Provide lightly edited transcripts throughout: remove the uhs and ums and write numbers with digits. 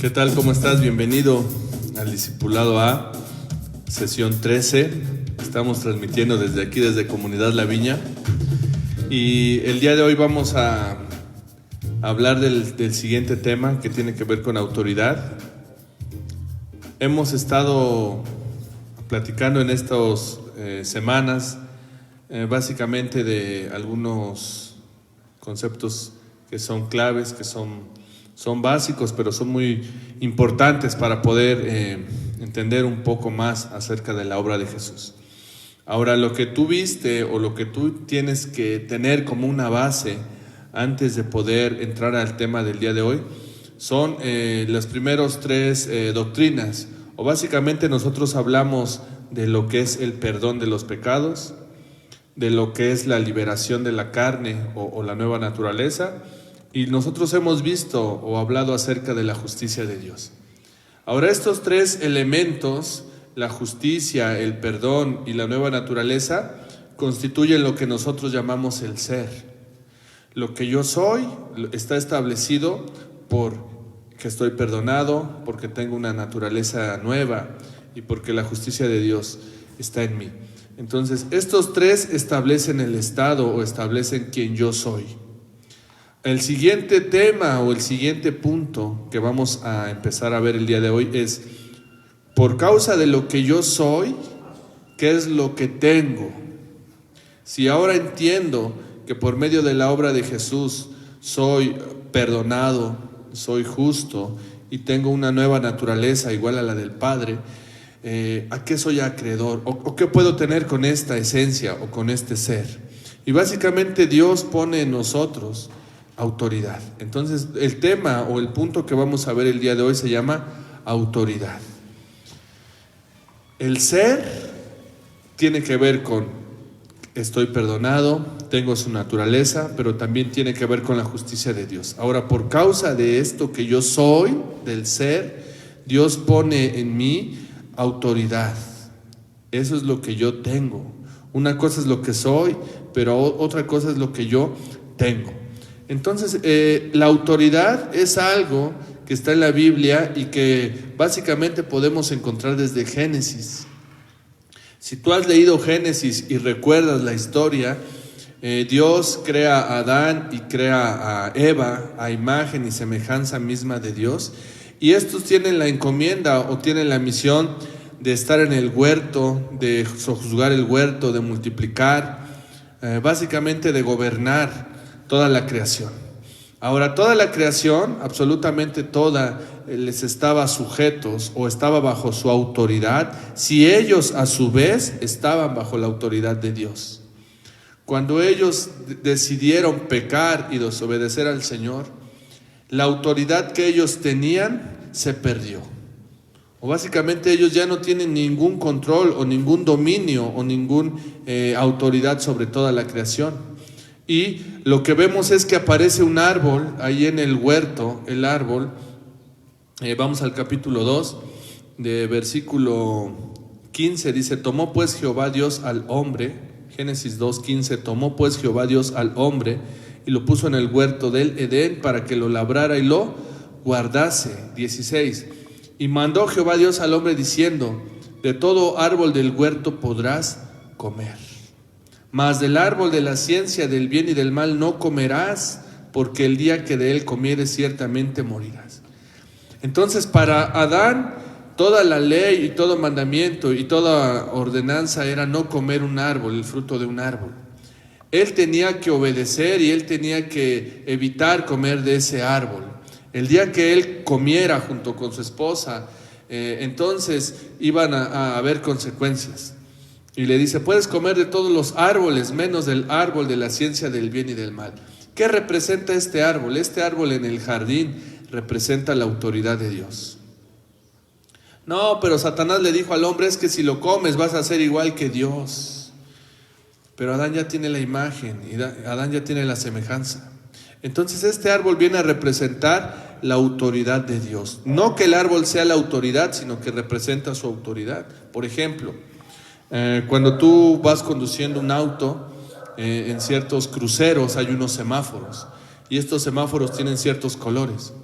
¿Qué tal? ¿Cómo estás? Bienvenido al Discipulado A, sesión 13. Estamos transmitiendo desde aquí, desde Comunidad La Viña. Y el día de hoy vamos a hablar del siguiente tema que tiene que ver con autoridad. Hemos estado platicando en estas semanas básicamente de algunos conceptos que son claves, que son básicos, pero son muy importantes para poder entender un poco más acerca de la obra de Jesús. Ahora, lo que tú viste o lo que tú tienes que tener como una base antes de poder entrar al tema del día de hoy son las primeros tres doctrinas, o básicamente nosotros hablamos de lo que es el perdón de los pecados, de lo que es la liberación de la carne o la nueva naturaleza, y nosotros hemos visto o hablado acerca de la justicia de Dios. Ahora, estos tres elementos, la justicia, el perdón y la nueva naturaleza, constituyen lo que nosotros llamamos el ser. Lo que yo soy está establecido por que estoy perdonado, porque tengo una naturaleza nueva y porque la justicia de Dios está en mí. Entonces, estos tres establecen el estado o establecen quién yo soy. El siguiente tema o el siguiente punto que vamos a empezar a ver el día de hoy es, por causa de lo que yo soy, ¿qué es lo que tengo? Si ahora entiendo que por medio de la obra de Jesús soy perdonado, soy justo y tengo una nueva naturaleza igual a la del Padre, ¿a qué soy acreedor? ¿O qué puedo tener con esta esencia o con este ser? Y básicamente Dios pone en nosotros autoridad. Entonces, el tema o el punto que vamos a ver el día de hoy se llama autoridad. El ser tiene que ver con estoy perdonado, tengo su naturaleza, pero también tiene que ver con la justicia de Dios. Ahora, por causa de esto que yo soy, del ser, Dios pone en mí autoridad. Eso es lo que yo tengo. Una cosa es lo que soy, pero otra cosa es lo que yo tengo. Entonces, la autoridad es algo que está en la Biblia y que básicamente podemos encontrar desde Génesis. Si tú has leído Génesis y recuerdas la historia, Dios crea a Adán y crea a Eva a imagen y semejanza misma de Dios, y estos tienen la encomienda o tienen la misión de estar en el huerto, de sojuzgar el huerto, de multiplicar, básicamente de gobernar toda la creación. Ahora, toda la creación, absolutamente toda, les estaba sujetos o estaba bajo su autoridad, si ellos a su vez estaban bajo la autoridad de Dios. Cuando ellos decidieron pecar y desobedecer al Señor, la autoridad que ellos tenían se perdió. O básicamente ellos ya no tienen ningún control o ningún dominio o ninguna autoridad sobre toda la creación. Y lo que vemos es que aparece un árbol ahí en el huerto, el árbol. Vamos al capítulo 2, de versículo 15, dice: tomó pues Jehová Dios al hombre, Génesis 2:15, tomó pues Jehová Dios al hombre y lo puso en el huerto del Edén para que lo labrara y lo guardase. 16, y mandó Jehová Dios al hombre diciendo: de todo árbol del huerto podrás comer, mas del árbol de la ciencia del bien y del mal no comerás, porque el día que de él comieres ciertamente morirás. Entonces, para Adán, toda la ley y todo mandamiento y toda ordenanza era no comer un árbol, el fruto de un árbol. Él tenía que obedecer y él tenía que evitar comer de ese árbol. El día que él comiera junto con su esposa, entonces iban a haber consecuencias. Y le dice: puedes comer de todos los árboles, menos del árbol de la ciencia del bien y del mal. ¿Qué representa este árbol? Este árbol en el jardín representa la autoridad de Dios. No, pero Satanás le dijo al hombre: es que si lo comes vas a ser igual que Dios. Pero Adán ya tiene la imagen y Adán ya tiene la semejanza. Entonces este árbol viene a representar la autoridad de Dios. No que el árbol sea la autoridad, sino que representa su autoridad. Por ejemplo, cuando tú vas conduciendo un auto, en ciertos cruceros hay unos semáforos, y estos semáforos tienen ciertos colores.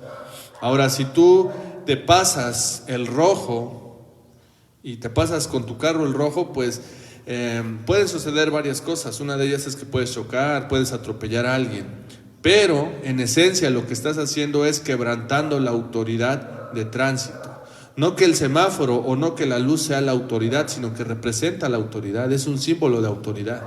Ahora, si tú te pasas el rojo y te pasas con tu carro el rojo, pues pueden suceder varias cosas. Una de ellas es que puedes chocar, puedes atropellar a alguien, pero en esencia lo que estás haciendo es quebrantando la autoridad de tránsito. No que el semáforo o no que la luz sea la autoridad, sino que representa la autoridad, es un símbolo de autoridad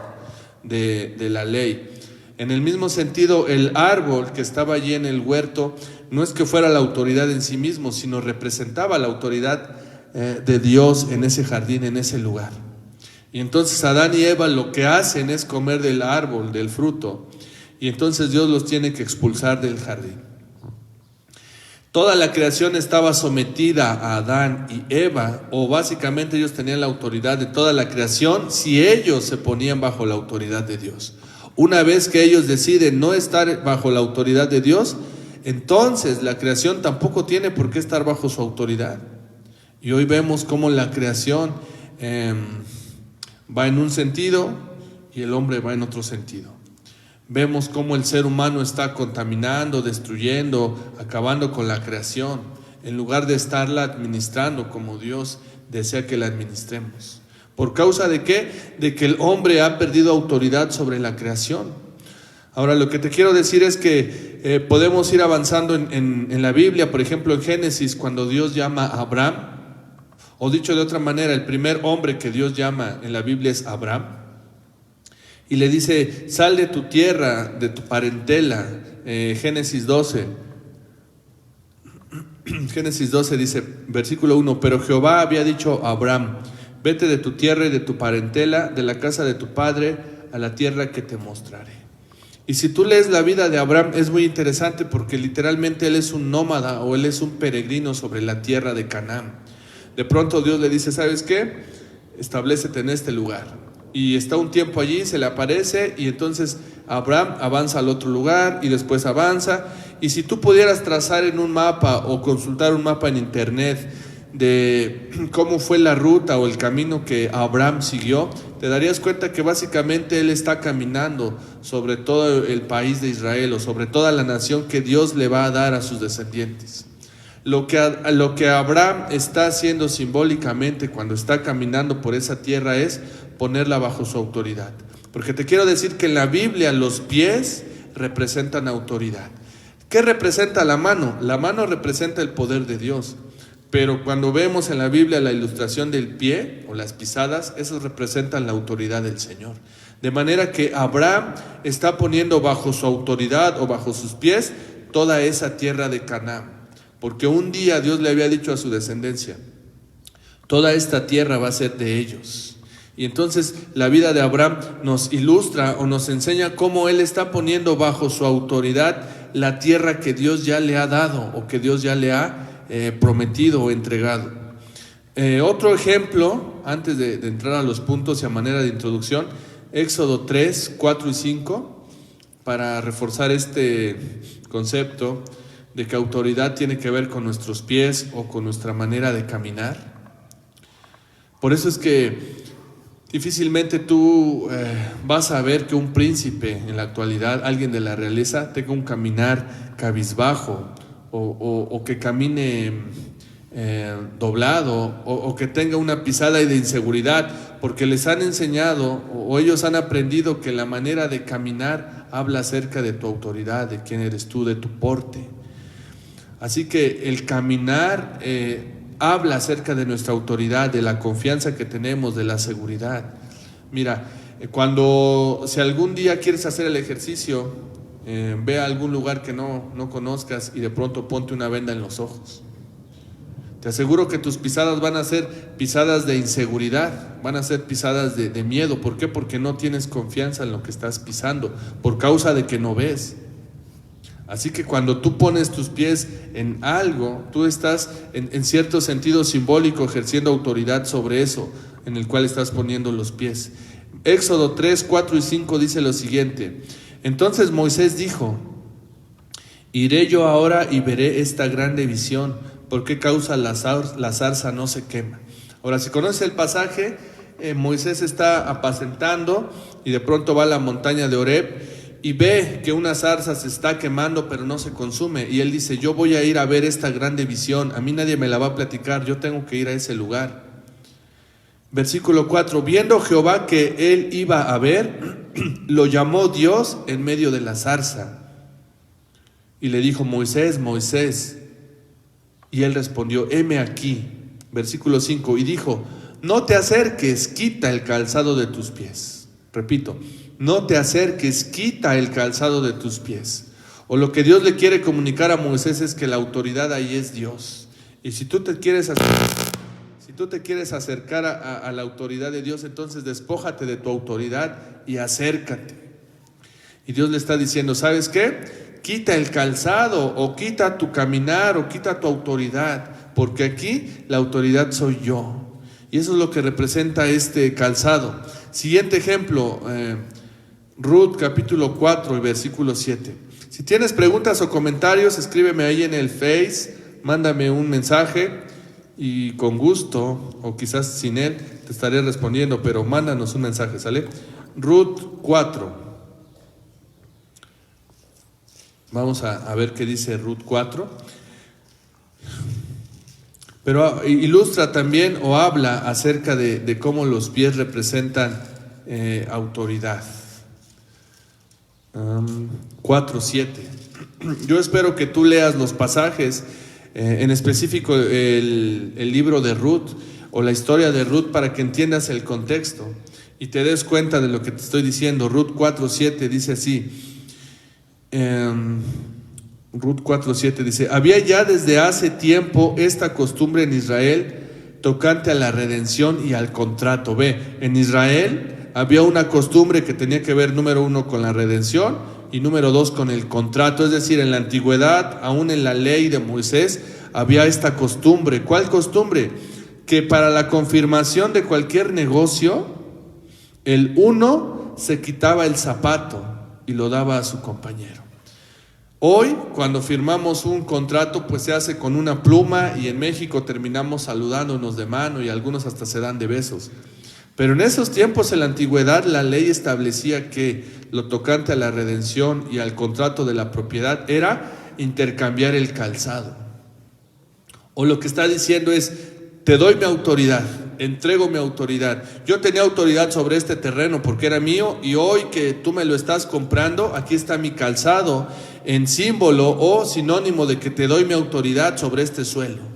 de la ley. En el mismo sentido, el árbol que estaba allí en el huerto no es que fuera la autoridad en sí mismo, sino representaba la autoridad de Dios en ese jardín, en ese lugar. Y entonces Adán y Eva lo que hacen es comer del árbol, del fruto, y entonces Dios los tiene que expulsar del jardín. Toda la creación estaba sometida a Adán y Eva, o básicamente ellos tenían la autoridad de toda la creación si ellos se ponían bajo la autoridad de Dios. Una vez que ellos deciden no estar bajo la autoridad de Dios, entonces la creación tampoco tiene por qué estar bajo su autoridad. Y hoy vemos cómo la creación va en un sentido y el hombre va en otro sentido. Vemos cómo el ser humano está contaminando, destruyendo, acabando con la creación, en lugar de estarla administrando como Dios desea que la administremos. ¿Por causa de qué? De que el hombre ha perdido autoridad sobre la creación. Ahora, lo que te quiero decir es que podemos ir avanzando en la Biblia. Por ejemplo, en Génesis, cuando Dios llama a Abraham, o dicho de otra manera, el primer hombre que Dios llama en la Biblia es Abraham, y le dice: sal de tu tierra, de tu parentela. Génesis 12. Génesis 12 dice, versículo 1: pero Jehová había dicho a Abraham: vete de tu tierra y de tu parentela, de la casa de tu padre, a la tierra que te mostraré. Y si tú lees la vida de Abraham, es muy interesante porque literalmente él es un nómada o él es un peregrino sobre la tierra de Canaán. De pronto Dios le dice: ¿sabes qué? Establécete en este lugar. Y está un tiempo allí, se le aparece, y entonces Abraham avanza al otro lugar y después avanza. Y si tú pudieras trazar en un mapa o consultar un mapa en internet de cómo fue la ruta o el camino que Abraham siguió, te darías cuenta que básicamente él está caminando sobre todo el país de Israel o sobre toda la nación que Dios le va a dar a sus descendientes. Lo que Abraham está haciendo simbólicamente cuando está caminando por esa tierra es ponerla bajo su autoridad. Porque te quiero decir que en la Biblia los pies representan autoridad. ¿Qué representa la mano? La mano representa el poder de Dios. Pero cuando vemos en la Biblia la ilustración del pie o las pisadas, esas representan la autoridad del Señor. De manera que Abraham está poniendo bajo su autoridad o bajo sus pies toda esa tierra de Canaán. Porque un día Dios le había dicho a su descendencia: toda esta tierra va a ser de ellos. Y entonces la vida de Abraham nos ilustra o nos enseña cómo él está poniendo bajo su autoridad la tierra que Dios ya le ha dado o que Dios ya le ha prometido o entregado. Otro ejemplo, antes de entrar a los puntos y a manera de introducción, Éxodo 3, 4 y 5, para reforzar este concepto de que autoridad tiene que ver con nuestros pies o con nuestra manera de caminar. Por eso es que difícilmente tú vas a ver que un príncipe en la actualidad, alguien de la realeza, tenga un caminar cabizbajo o que camine doblado o que tenga una pisada de inseguridad, porque les han enseñado o ellos han aprendido que la manera de caminar habla acerca de tu autoridad, de quién eres tú, de tu porte. Así que el caminar habla acerca de nuestra autoridad, de la confianza que tenemos, de la seguridad. Mira, si algún día quieres hacer el ejercicio, ve a algún lugar que no conozcas y de pronto ponte una venda en los ojos. Te aseguro que tus pisadas van a ser pisadas de inseguridad, van a ser pisadas de miedo. ¿Por qué? Porque no tienes confianza en lo que estás pisando, por causa de que no ves. Así que cuando tú pones tus pies en algo, tú estás en cierto sentido simbólico ejerciendo autoridad sobre eso en el cual estás poniendo los pies. Éxodo 3, 4 y 5 dice lo siguiente: entonces Moisés dijo: iré yo ahora y veré esta grande visión, ¿por qué causa la zarza no se quema? Ahora, si conoces el pasaje, Moisés está apacentando y de pronto va a la montaña de Horeb. y ve que una zarza se está quemando pero no se consume, y él dice: yo voy a ir a ver esta grande visión, a mí nadie me la va a platicar, yo tengo que ir a ese lugar. Versículo 4, viendo Jehová que él iba a ver, lo llamó Dios en medio de la zarza, y le dijo: Moisés, Moisés. Y él respondió: heme aquí. Versículo 5, y dijo: no te acerques, quita el calzado de tus pies. Repito, no te acerques, quita el calzado de tus pies. O lo que Dios le quiere comunicar a Moisés es que la autoridad ahí es Dios. Y si tú te quieres acercar a la autoridad de Dios, entonces despójate de tu autoridad y acércate. Y Dios le está diciendo: ¿sabes qué? Quita el calzado, o quita tu caminar, o quita tu autoridad, porque aquí la autoridad soy yo. Y eso es lo que representa este calzado. Siguiente ejemplo, Ruth capítulo 4 y versículo 7. Si tienes preguntas o comentarios, escríbeme ahí en el Face, mándame un mensaje y con gusto, o quizás sin él, te estaré respondiendo, pero mándanos un mensaje, ¿sale? Ruth 4. Vamos a ver qué dice Ruth 4. Pero ilustra también o habla acerca de cómo los pies representan autoridad. 4:7. Yo espero que tú leas los pasajes, en específico el libro de Ruth o la historia de Ruth, para que entiendas el contexto y te des cuenta de lo que te estoy diciendo. Ruth 4:7 dice así. Ruth 4:7 dice: había ya desde hace tiempo esta costumbre en Israel tocante a la redención y al contrato. Ve, en Israel había una costumbre que tenía que ver, número 1, con la redención, y número 2, con el contrato. Es decir, en la antigüedad, aún en la ley de Moisés, había esta costumbre. ¿Cuál costumbre? Que para la confirmación de cualquier negocio, el uno se quitaba el zapato y lo daba a su compañero. Hoy, cuando firmamos un contrato, pues se hace con una pluma, y en México terminamos saludándonos de mano y algunos hasta se dan de besos. Pero en esos tiempos, en la antigüedad, la ley establecía que lo tocante a la redención y al contrato de la propiedad era intercambiar el calzado. O lo que está diciendo es: te doy mi autoridad, entrego mi autoridad. Yo tenía autoridad sobre este terreno porque era mío, y hoy que tú me lo estás comprando, aquí está mi calzado, en símbolo o sinónimo de que te doy mi autoridad sobre este suelo.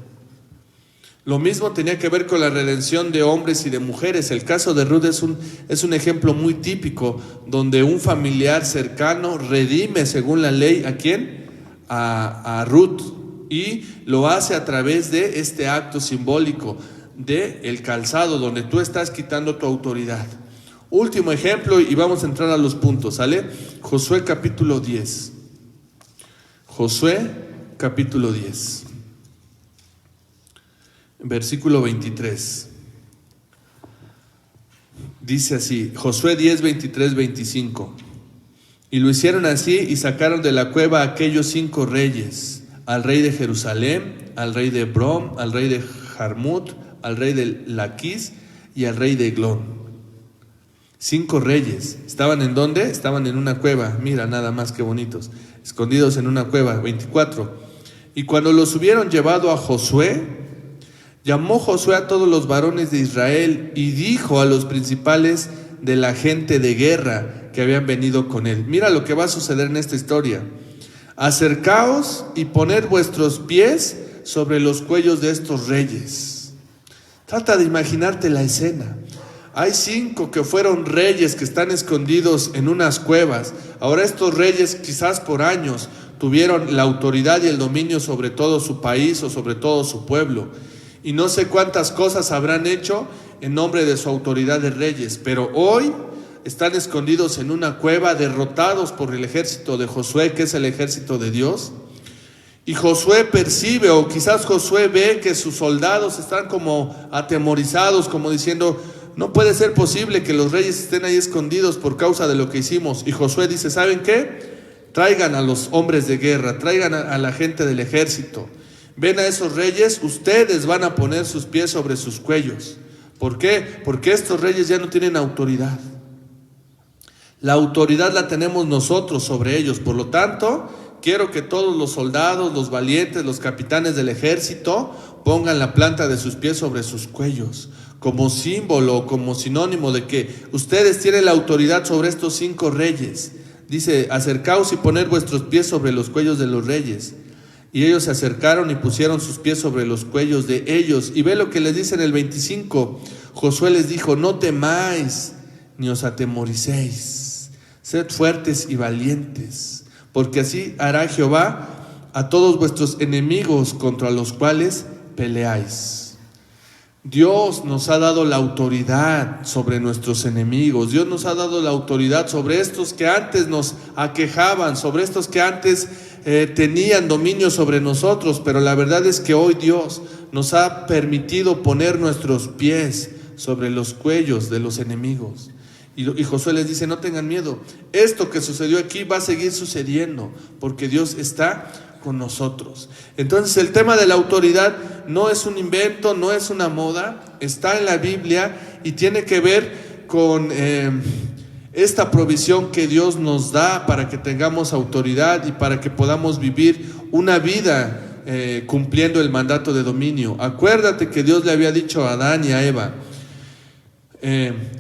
Lo mismo tenía que ver con la redención de hombres y de mujeres. El caso de Ruth es un ejemplo muy típico, donde un familiar cercano redime según la ley, ¿a quién? A Ruth, y lo hace a través de este acto simbólico de el calzado, donde tú estás quitando tu autoridad. Último ejemplo, y vamos a entrar a los puntos, ¿sale? Josué capítulo 10. Josué capítulo 10, versículo 23. Dice así, Josué 10, 23, 25. Y lo hicieron así, y sacaron de la cueva a aquellos 5 reyes: al rey de Jerusalén, al rey de Hebrón, al rey de Jarmut, al rey de Laquis y al rey de Eglón. 5 reyes. ¿Estaban en dónde? Estaban en una cueva. Mira, nada más que bonitos. Escondidos en una cueva. 24. Y cuando los hubieron llevado a Josué, llamó Josué a todos los varones de Israel y dijo a los principales de la gente de guerra que habían venido con él. Mira lo que va a suceder en esta historia. Acercaos y poned vuestros pies sobre los cuellos de estos reyes. Trata de imaginarte la escena. Hay 5 que fueron reyes que están escondidos en unas cuevas. Ahora estos reyes, quizás por años, tuvieron la autoridad y el dominio sobre todo su país o sobre todo su pueblo. Y no sé cuántas cosas habrán hecho en nombre de su autoridad de reyes. Pero hoy están escondidos en una cueva, derrotados por el ejército de Josué, que es el ejército de Dios. Y Josué percibe, o quizás Josué ve, que sus soldados están como atemorizados, como diciendo: no puede ser posible que los reyes estén ahí escondidos por causa de lo que hicimos. Y Josué dice: ¿saben qué? Traigan a los hombres de guerra, traigan a la gente del ejército. Ven a esos reyes, ustedes van a poner sus pies sobre sus cuellos. ¿Por qué? Porque estos reyes ya no tienen autoridad. La autoridad la tenemos nosotros sobre ellos. Por lo tanto, quiero que todos los soldados, los valientes, los capitanes del ejército pongan la planta de sus pies sobre sus cuellos, como símbolo, como sinónimo de que ustedes tienen la autoridad sobre estos 5 reyes. Dice, acercaos y poned vuestros pies sobre los cuellos de los reyes. Y ellos se acercaron y pusieron sus pies sobre los cuellos de ellos. Y ve lo que les dice en el 25. Josué les dijo, no temáis, ni os atemoricéis. Sed fuertes y valientes, porque así hará Jehová a todos vuestros enemigos contra los cuales peleáis. Dios nos ha dado la autoridad sobre nuestros enemigos. Dios nos ha dado la autoridad sobre estos que antes nos aquejaban, sobre estos que antes tenían dominio sobre nosotros, pero la verdad es que hoy Dios nos ha permitido poner nuestros pies sobre los cuellos de los enemigos. Y Josué les dice, no tengan miedo, esto que sucedió aquí va a seguir sucediendo, porque Dios está con nosotros. Entonces el tema de la autoridad no es un invento, no es una moda, está en la Biblia y tiene que ver con esta provisión que Dios nos da para que tengamos autoridad y para que podamos vivir una vida cumpliendo el mandato de dominio. Acuérdate que Dios le había dicho a Adán y a Eva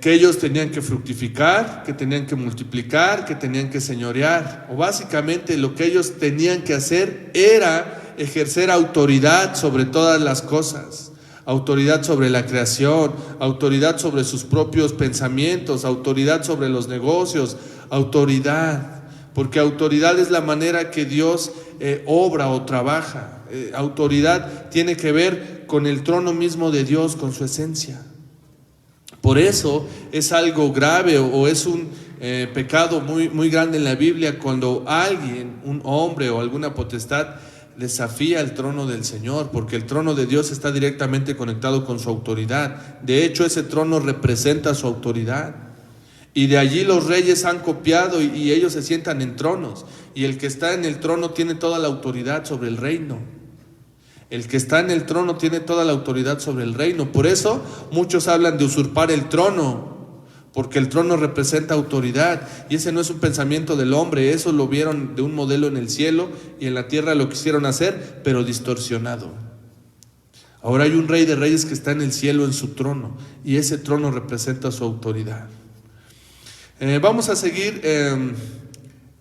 que ellos tenían que fructificar, que tenían que multiplicar, que tenían que señorear, o básicamente lo que ellos tenían que hacer era ejercer autoridad sobre todas las cosas, autoridad sobre la creación, autoridad sobre sus propios pensamientos, autoridad sobre los negocios, autoridad, porque autoridad es la manera que Dios obra o trabaja. Autoridad tiene que ver con el trono mismo de Dios, con su esencia. Por eso es algo grave o es un pecado muy, muy grande en la Biblia cuando alguien, un hombre o alguna potestad desafía el trono del Señor, porque el trono de Dios está directamente conectado con su autoridad. De hecho, ese trono representa su autoridad. Y de allí los reyes han copiado y ellos se sientan en tronos. Y el que está en el trono tiene toda la autoridad sobre el reino. El que está en el trono tiene toda la autoridad sobre el reino. Por eso muchos hablan de usurpar el trono, porque el trono representa autoridad. Y ese no es un pensamiento del hombre, eso lo vieron de un modelo en el cielo y en la tierra lo quisieron hacer, pero distorsionado. Ahora hay un rey de reyes que está en el cielo en su trono y ese trono representa su autoridad. Vamos a seguir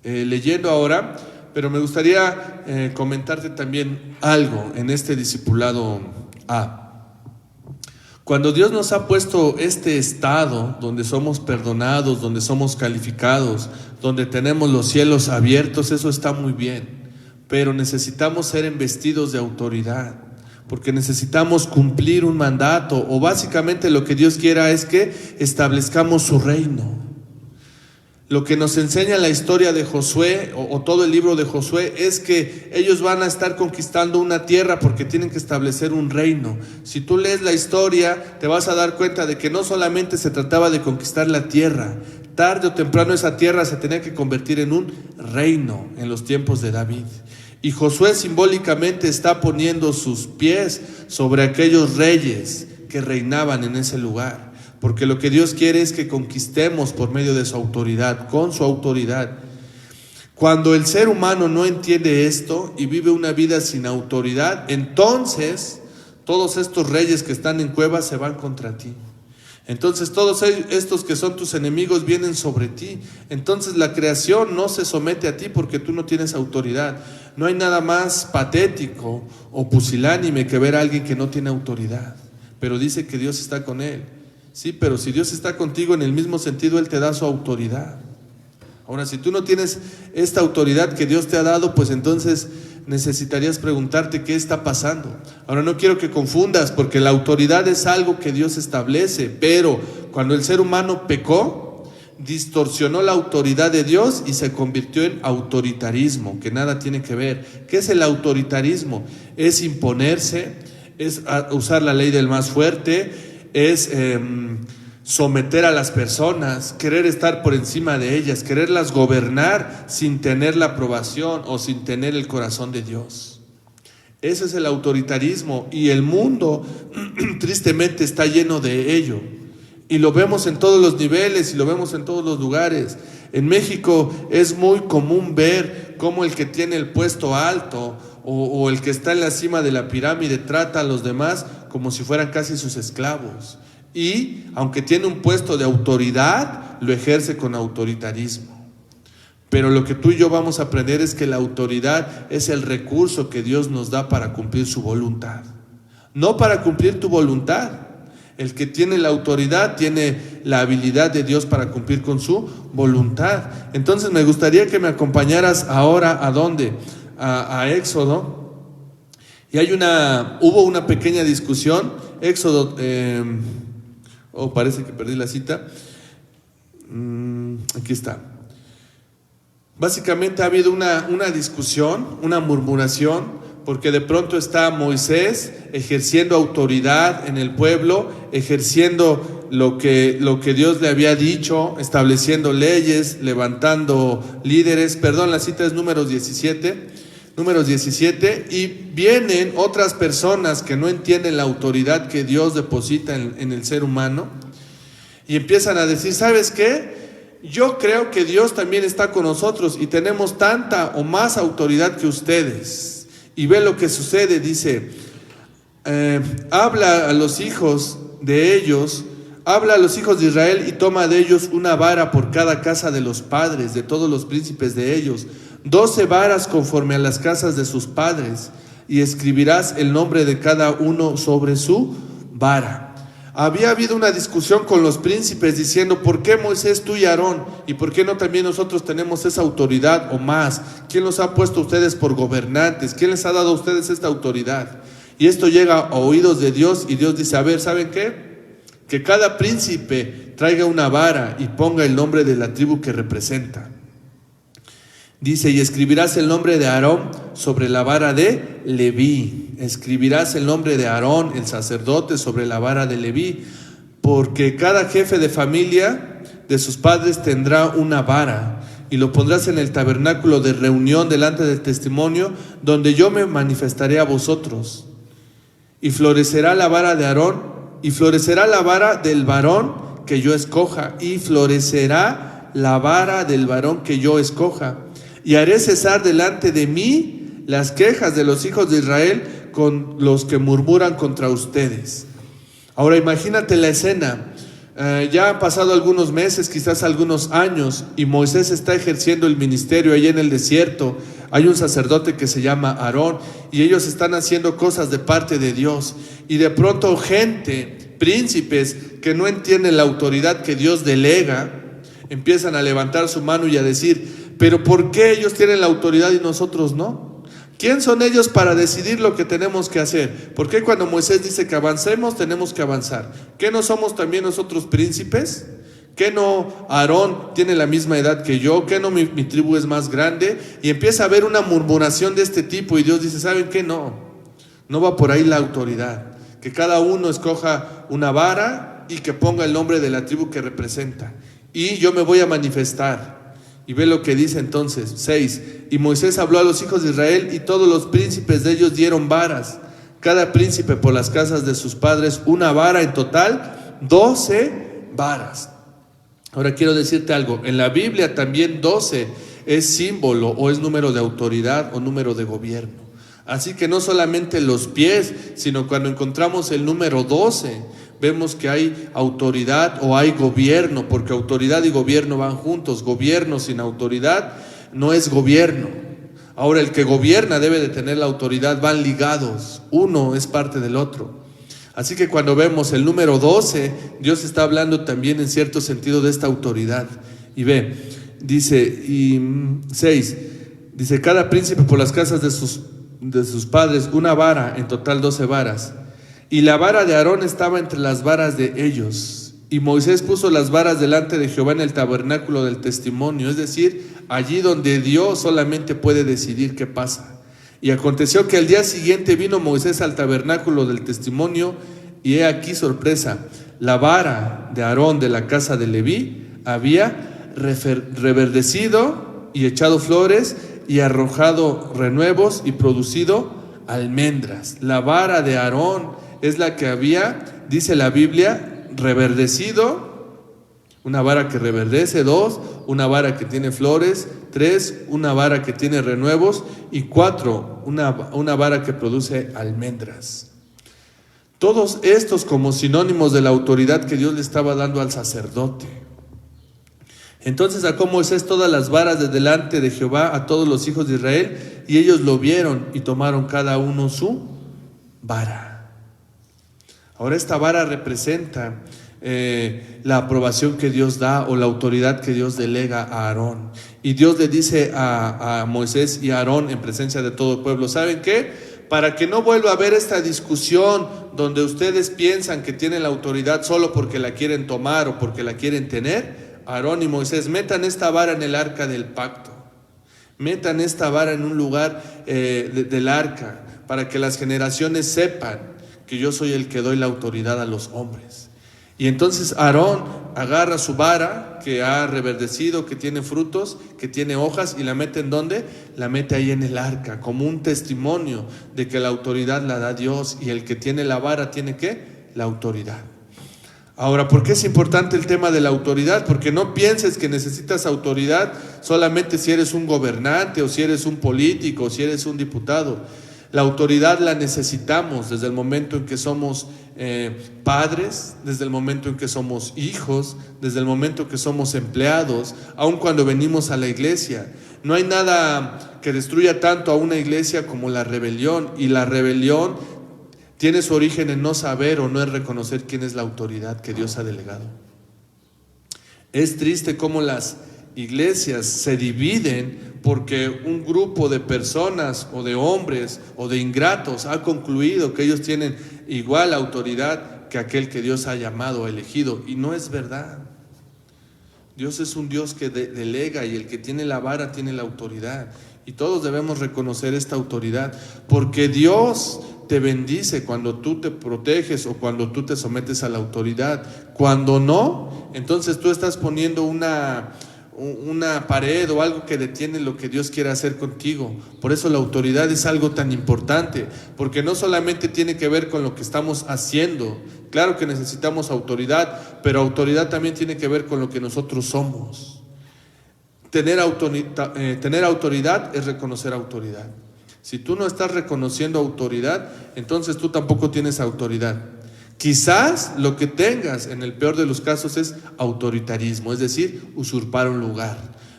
leyendo ahora, pero me gustaría comentarte también algo en este discipulado A. Cuando Dios nos ha puesto este estado donde somos perdonados, donde somos calificados, donde tenemos los cielos abiertos, eso está muy bien, pero necesitamos ser embestidos de autoridad, porque necesitamos cumplir un mandato, o básicamente lo que Dios quiera es que establezcamos su reino. Lo que nos enseña la historia de Josué o todo el libro de Josué es que ellos van a estar conquistando una tierra porque tienen que establecer un reino. Si tú lees la historia, te vas a dar cuenta de que no solamente se trataba de conquistar la tierra. Tarde o temprano esa tierra se tenía que convertir en un reino en los tiempos de David. Y Josué simbólicamente está poniendo sus pies sobre aquellos reyes que reinaban en ese lugar. Porque lo que Dios quiere es que conquistemos por medio de su autoridad, con su autoridad. Cuando el ser humano no entiende esto y vive una vida sin autoridad, entonces todos estos reyes que están en cuevas se van contra ti. Entonces todos estos que son tus enemigos vienen sobre ti. Entonces la creación no se somete a ti porque tú no tienes autoridad. No hay nada más patético o pusilánime que ver a alguien que no tiene autoridad, pero dice que Dios está con él. Sí, pero si Dios está contigo en el mismo sentido, Él te da su autoridad. Ahora, si tú no tienes esta autoridad que Dios te ha dado, pues entonces necesitarías preguntarte qué está pasando. Ahora, no quiero que confundas, porque la autoridad es algo que Dios establece, pero cuando el ser humano pecó, distorsionó la autoridad de Dios y se convirtió en autoritarismo, que nada tiene que ver. ¿Qué es el autoritarismo? Es imponerse, es usar la ley del más fuerte, es someter a las personas, querer estar por encima de ellas, quererlas gobernar sin tener la aprobación o sin tener el corazón de Dios. Ese es el autoritarismo y el mundo tristemente está lleno de ello. Y lo vemos en todos los niveles y lo vemos en todos los lugares. En México es muy común ver cómo el que tiene el puesto alto o el que está en la cima de la pirámide trata a los demás como si fueran casi sus esclavos. Y aunque tiene un puesto de autoridad, lo ejerce con autoritarismo. Pero lo que tú y yo vamos a aprender es que la autoridad es el recurso que Dios nos da para cumplir su voluntad. No para cumplir tu voluntad. El que tiene la autoridad tiene la habilidad de Dios para cumplir con su voluntad. Entonces me gustaría que me acompañaras ahora, ¿a dónde? A Éxodo. Y hubo una pequeña discusión. Éxodo, parece que perdí la cita. Aquí está. Básicamente ha habido una discusión, una murmuración, porque de pronto está Moisés ejerciendo autoridad en el pueblo, ejerciendo lo que Dios le había dicho, estableciendo leyes, levantando líderes. Perdón, la cita es Números 17, y vienen otras personas que no entienden la autoridad que Dios deposita en el ser humano, y empiezan a decir, ¿sabes qué? Yo creo que Dios también está con nosotros y tenemos tanta o más autoridad que ustedes. Y ve lo que sucede, dice, habla a los hijos de Israel y toma de ellos una vara por cada casa de los padres, de todos los príncipes de ellos, 12 varas conforme a las casas de sus padres, y escribirás el nombre de cada uno sobre su vara. Había habido una discusión con los príncipes diciendo, ¿por qué Moisés, tú y Aarón? ¿Y por qué no también nosotros tenemos esa autoridad o más? ¿Quién los ha puesto a ustedes por gobernantes? ¿Quién les ha dado a ustedes esta autoridad? Y esto llega a oídos de Dios, y Dios dice, a ver, ¿saben qué? Que cada príncipe traiga una vara y ponga el nombre de la tribu que representa. Dice, y escribirás el nombre de Aarón sobre la vara de Leví. Escribirás el nombre de Aarón, el sacerdote, sobre la vara de Leví, porque cada jefe de familia de sus padres tendrá una vara, y lo pondrás en el tabernáculo de reunión delante del testimonio, donde yo me manifestaré a vosotros. Y florecerá la vara de Aarón, y florecerá la vara del varón que yo escoja, y florecerá la vara del varón que yo escoja. Y haré cesar delante de mí las quejas de los hijos de Israel con los que murmuran contra ustedes. Ahora imagínate la escena. Ya han pasado algunos meses, quizás algunos años, y Moisés está ejerciendo el ministerio allá en el desierto. Hay un sacerdote que se llama Aarón, y ellos están haciendo cosas de parte de Dios. Y de pronto gente, príncipes que no entienden la autoridad que Dios delega, empiezan a levantar su mano y a decir, pero ¿por qué ellos tienen la autoridad y nosotros no? ¿Quién son ellos para decidir lo que tenemos que hacer? ¿Por qué cuando Moisés dice que avancemos, tenemos que avanzar? ¿Qué no somos también nosotros príncipes? ¿Qué no Aarón tiene la misma edad que yo? ¿Qué no mi tribu es más grande? Y empieza a haber una murmuración de este tipo, y Dios dice, ¿saben qué? No va por ahí la autoridad. Que cada uno escoja una vara y que ponga el nombre de la tribu que representa. Y yo me voy a manifestar. Y ve lo que dice entonces, 6. Y Moisés habló a los hijos de Israel, y todos los príncipes de ellos dieron varas, cada príncipe por las casas de sus padres, una vara, en total 12 varas. Ahora quiero decirte algo, en la Biblia también 12 es símbolo o es número de autoridad o número de gobierno. Así que no solamente los pies, sino cuando encontramos el número 12, vemos que hay autoridad o hay gobierno, porque autoridad y gobierno van juntos. Gobierno sin autoridad no es gobierno. Ahora, el que gobierna debe de tener la autoridad, van ligados, uno es parte del otro. Así que cuando vemos el número 12, Dios está hablando también en cierto sentido de esta autoridad. Y ve, dice, y 6, dice, cada príncipe por las casas de sus padres, una vara, en total 12 varas. Y la vara de Aarón estaba entre las varas de ellos. Y Moisés puso las varas delante de Jehová en el tabernáculo del testimonio, es decir, allí donde Dios solamente puede decidir qué pasa. Y aconteció que al día siguiente vino Moisés al tabernáculo del testimonio, y he aquí sorpresa, la vara de Aarón de la casa de Leví había reverdecido y echado flores y arrojado renuevos y producido almendras. La vara de Aarón es la que había, dice la Biblia, reverdecido, Una vara que reverdece. 2, una vara que tiene flores. 3, una vara que tiene renuevos. Y 4, una vara que produce almendras. Todos estos como sinónimos de la autoridad que Dios le estaba dando al sacerdote. Entonces sacó Moisés todas las varas de delante de Jehová a todos los hijos de Israel, y ellos lo vieron y tomaron cada uno su vara. Ahora esta vara representa la aprobación que Dios da o la autoridad que Dios delega a Aarón. Y Dios le dice a Moisés y a Aarón en presencia de todo el pueblo: ¿saben qué? Para que no vuelva a haber esta discusión donde ustedes piensan que tienen la autoridad solo porque la quieren tomar o porque la quieren tener, Aarón y Moisés, metan esta vara en el arca del pacto. Metan esta vara en un lugar del arca, para que las generaciones sepan que yo soy el que doy la autoridad a los hombres. Y entonces Aarón agarra su vara que ha reverdecido, que tiene frutos, que tiene hojas, y la mete ¿en dónde? La mete ahí en el arca, como un testimonio de que la autoridad la da Dios, y el que tiene la vara tiene ¿qué? La autoridad. Ahora, ¿por qué es importante el tema de la autoridad? Porque no pienses que necesitas autoridad solamente si eres un gobernante, o si eres un político, o si eres un diputado. La autoridad la necesitamos desde el momento en que somos padres, desde el momento en que somos hijos, desde el momento en que somos empleados, aun cuando venimos a la iglesia. No hay nada que destruya tanto a una iglesia como la rebelión, y la rebelión tiene su origen en no saber o no en reconocer quién es la autoridad que Dios ha delegado. Es triste cómo las iglesias se dividen porque un grupo de personas o de hombres o de ingratos ha concluido que ellos tienen igual autoridad que aquel que Dios ha llamado o elegido, y no es verdad. Dios es un Dios que delega, y el que tiene la vara tiene la autoridad, y todos debemos reconocer esta autoridad, porque Dios te bendice cuando tú te proteges o cuando tú te sometes a la autoridad. Cuando no, entonces tú estás poniendo una pared o algo que detiene lo que Dios quiere hacer contigo. Por eso la autoridad es algo tan importante, porque no solamente tiene que ver con lo que estamos haciendo. Claro que necesitamos autoridad, pero autoridad también tiene que ver con lo que nosotros somos. Tener autoridad es reconocer autoridad. Si tú no estás reconociendo autoridad, entonces tú tampoco tienes autoridad. Quizás lo que tengas en el peor de los casos es autoritarismo, es decir, usurpar un lugar,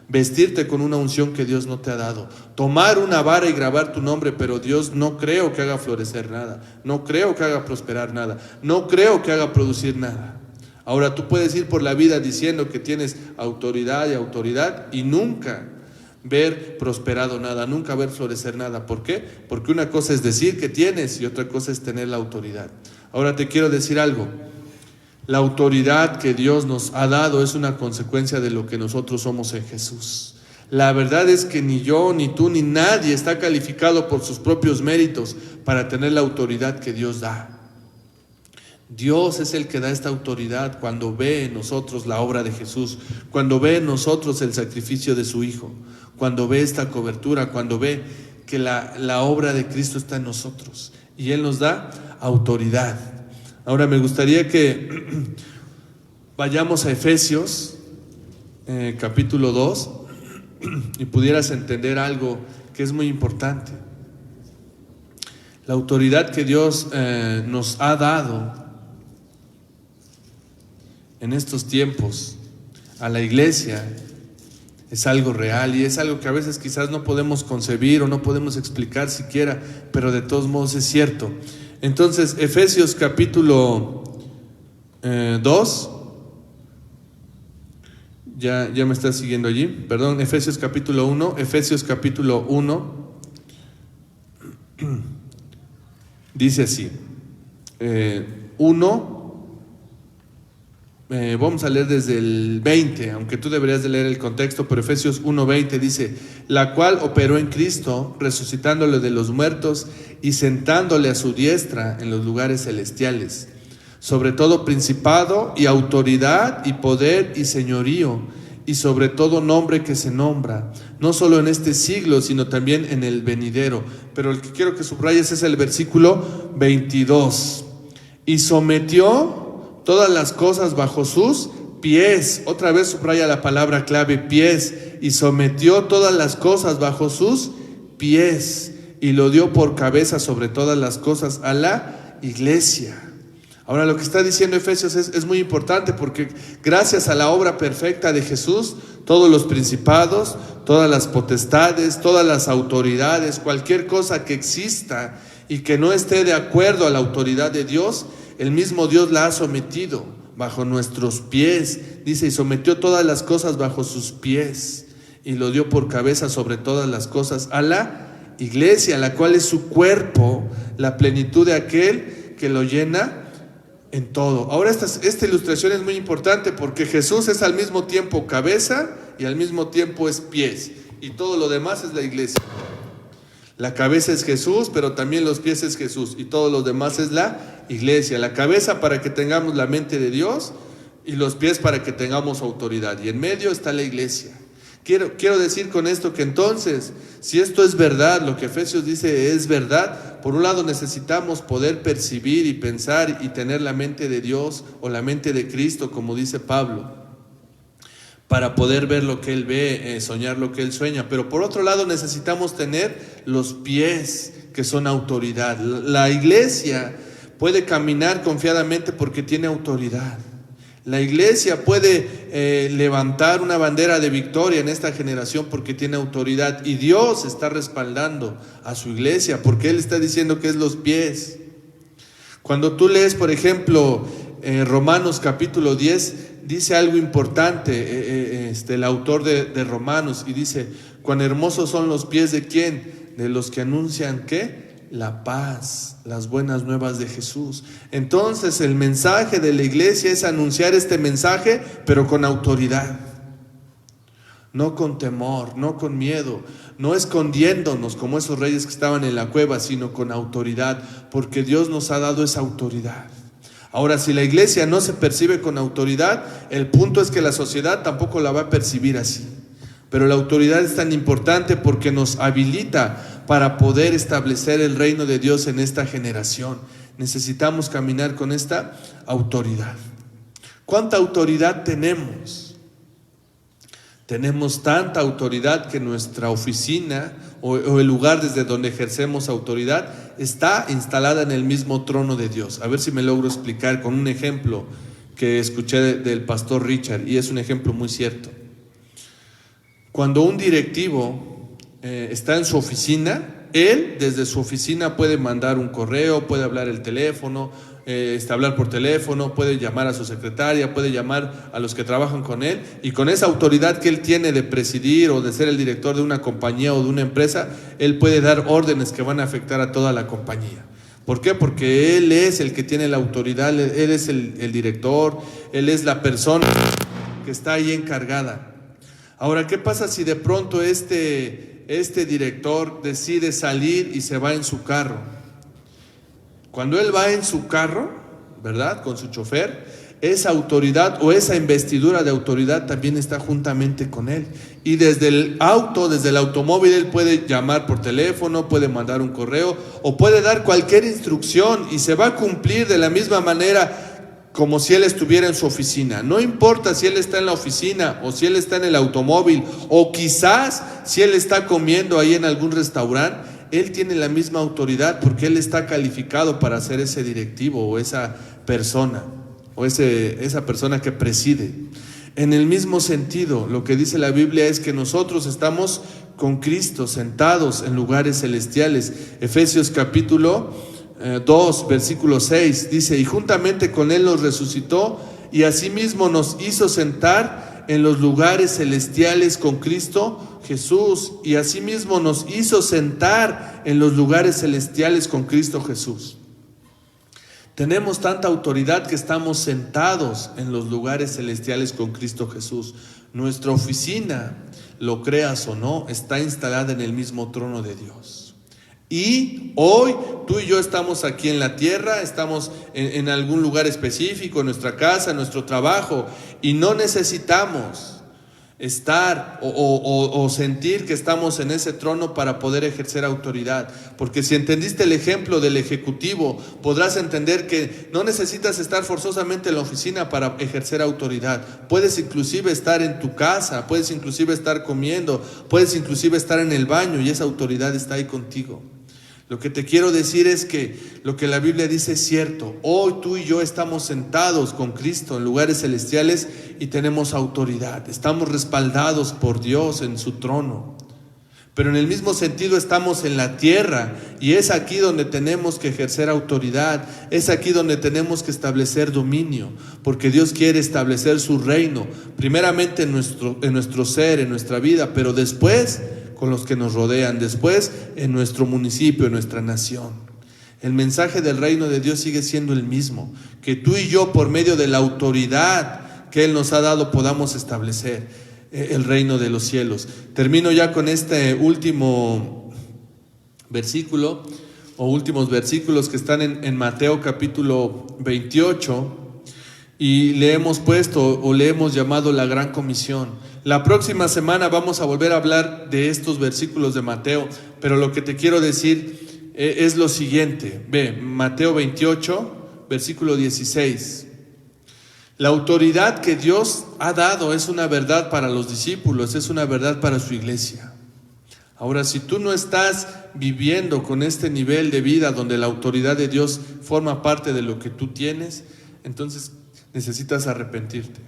vestirte con una unción que Dios no te ha dado, tomar una vara y grabar tu nombre, pero Dios no creo que haga florecer nada, no creo que haga prosperar nada, no creo que haga producir nada. Ahora tú puedes ir por la vida diciendo que tienes autoridad y nunca ver prosperado nada, nunca ver florecer nada. ¿Por qué? Porque una cosa es decir que tienes y otra cosa es tener la autoridad. Ahora te quiero decir algo: la autoridad que Dios nos ha dado es una consecuencia de lo que nosotros somos en Jesús. La verdad es que ni yo, ni tú, ni nadie está calificado por sus propios méritos para tener la autoridad que Dios da. Dios es el que da esta autoridad cuando ve en nosotros la obra de Jesús, cuando ve en nosotros el sacrificio de su Hijo, cuando ve esta cobertura, cuando ve que la obra de Cristo está en nosotros, y Él nos da autoridad. Ahora me gustaría que vayamos a Efesios capítulo 2 y pudieras entender algo que es muy importante. La autoridad que Dios nos ha dado en estos tiempos a la iglesia es algo real, y es algo que a veces quizás no podemos concebir o no podemos explicar siquiera, pero de todos modos es cierto. Entonces, Efesios capítulo 2, ya me estás siguiendo allí, perdón, Efesios capítulo 1, dice así, 1, vamos a leer desde el 20, aunque tú deberías de leer el contexto, pero Efesios 1:20 dice: la cual operó en Cristo, resucitándole de los muertos y sentándole a su diestra en los lugares celestiales, sobre todo principado y autoridad y poder y señorío, y sobre todo nombre que se nombra, no solo en este siglo, sino también en el venidero. Pero el que quiero que subrayes es el versículo 22. Y sometió todas las cosas bajo sus pies, otra vez subraya la palabra clave, pies, y sometió todas las cosas bajo sus pies, y lo dio por cabeza sobre todas las cosas a la iglesia. Ahora lo que está diciendo Efesios es muy importante, porque gracias a la obra perfecta de Jesús, todos los principados, todas las potestades, todas las autoridades, cualquier cosa que exista y que no esté de acuerdo a la autoridad de Dios, el mismo Dios la ha sometido bajo nuestros pies. Dice, y sometió todas las cosas bajo sus pies, y lo dio por cabeza sobre todas las cosas a la iglesia, la cual es su cuerpo, la plenitud de aquel que lo llena en todo. Ahora esta ilustración es muy importante, porque Jesús es al mismo tiempo cabeza y al mismo tiempo es pies, y todo lo demás es la iglesia. La cabeza es Jesús, pero también los pies es Jesús, y todo lo demás es la iglesia. La cabeza para que tengamos la mente de Dios, y los pies para que tengamos autoridad, y en medio está la iglesia. Quiero decir con esto que entonces, si esto es verdad, lo que Efesios dice es verdad, por un lado necesitamos poder percibir y pensar y tener la mente de Dios o la mente de Cristo, como dice Pablo, para poder ver lo que Él ve, soñar lo que Él sueña. Pero por otro lado necesitamos tener los pies, que son autoridad. La iglesia puede caminar confiadamente porque tiene autoridad. La iglesia puede levantar una bandera de victoria en esta generación porque tiene autoridad, y Dios está respaldando a su iglesia porque Él está diciendo que es los pies. Cuando tú lees, por ejemplo, Romanos capítulo 10, dice algo importante el autor de Romanos, y dice, cuán hermosos son los pies de ¿quién? De los que anuncian ¿qué? La paz, las buenas nuevas de Jesús. Entonces el mensaje de la iglesia es anunciar este mensaje, pero con autoridad, no con temor, no con miedo, no escondiéndonos como esos reyes que estaban en la cueva, sino con autoridad, porque Dios nos ha dado esa autoridad. Ahora, si la iglesia no se percibe con autoridad, el punto es que la sociedad tampoco la va a percibir así. Pero la autoridad es tan importante porque nos habilita para poder establecer el reino de Dios en esta generación. Necesitamos caminar con esta autoridad. ¿Cuánta autoridad tenemos? Tenemos tanta autoridad que nuestra oficina o el lugar desde donde ejercemos autoridad está instalada en el mismo trono de Dios. A ver si me logro explicar con un ejemplo que escuché del pastor Richard, y es un ejemplo muy cierto. Cuando un directivo está en su oficina, él desde su oficina puede mandar un correo, puede hablar el teléfono, hablar por teléfono, puede llamar a su secretaria, puede llamar a los que trabajan con él, y con esa autoridad que él tiene de presidir o de ser el director de una compañía o de una empresa, él puede dar órdenes que van a afectar a toda la compañía. ¿Por qué? Porque él es el que tiene la autoridad, él es el director, él es la persona que está ahí encargada. Ahora, ¿qué pasa si de pronto este director decide salir y se va en su carro? Cuando él va en su carro, ¿verdad?, con su chofer, esa autoridad o esa investidura de autoridad también está juntamente con él. Y desde el auto, desde el automóvil, él puede llamar por teléfono, puede mandar un correo o puede dar cualquier instrucción, y se va a cumplir de la misma manera como si él estuviera en su oficina. No importa si él está en la oficina o si él está en el automóvil, o quizás si él está comiendo ahí en algún restaurante, él tiene la misma autoridad porque él está calificado para ser ese directivo o esa persona o esa persona que preside. En el mismo sentido, lo que dice la Biblia es que nosotros estamos con Cristo sentados en lugares celestiales. Efesios capítulo 2, versículo 6 dice, y juntamente con Él nos resucitó y asimismo nos hizo sentar en los lugares celestiales con Cristo Jesús, y asimismo nos hizo sentar en los lugares celestiales con Cristo Jesús. Tenemos tanta autoridad que estamos sentados en los lugares celestiales con Cristo Jesús. Nuestra oficina, lo creas o no, está instalada en el mismo trono de Dios. Y hoy tú y yo estamos aquí en la tierra, estamos en algún lugar específico, en nuestra casa, en nuestro trabajo, y no necesitamos estar o sentir que estamos en ese trono para poder ejercer autoridad. Porque si entendiste el ejemplo del ejecutivo, podrás entender que no necesitas estar forzosamente en la oficina para ejercer autoridad. Puedes inclusive estar en tu casa, puedes inclusive estar comiendo, puedes inclusive estar en el baño y esa autoridad está ahí contigo. Lo que te quiero decir es que lo que la Biblia dice es cierto. Hoy tú y yo estamos sentados con Cristo en lugares celestiales y tenemos autoridad. Estamos respaldados por Dios en su trono. Pero en el mismo sentido estamos en la tierra y es aquí donde tenemos que ejercer autoridad. Es aquí donde tenemos que establecer dominio, porque Dios quiere establecer su reino, primeramente en nuestro ser, en nuestra vida, pero después con los que nos rodean, después en nuestro municipio, en nuestra nación. El mensaje del reino de Dios sigue siendo el mismo, que tú y yo por medio de la autoridad que Él nos ha dado podamos establecer el reino de los cielos. Termino ya con este último versículo o últimos versículos que están en Mateo capítulo 28 y le hemos puesto o le hemos llamado la gran comisión. La próxima semana vamos a volver a hablar de estos versículos de Mateo, pero lo que te quiero decir es lo siguiente. Ve, Mateo 28, versículo 16. La autoridad que Dios ha dado es una verdad para los discípulos, es una verdad para su iglesia. Ahora, si tú no estás viviendo con este nivel de vida donde la autoridad de Dios forma parte de lo que tú tienes, entonces necesitas arrepentirte.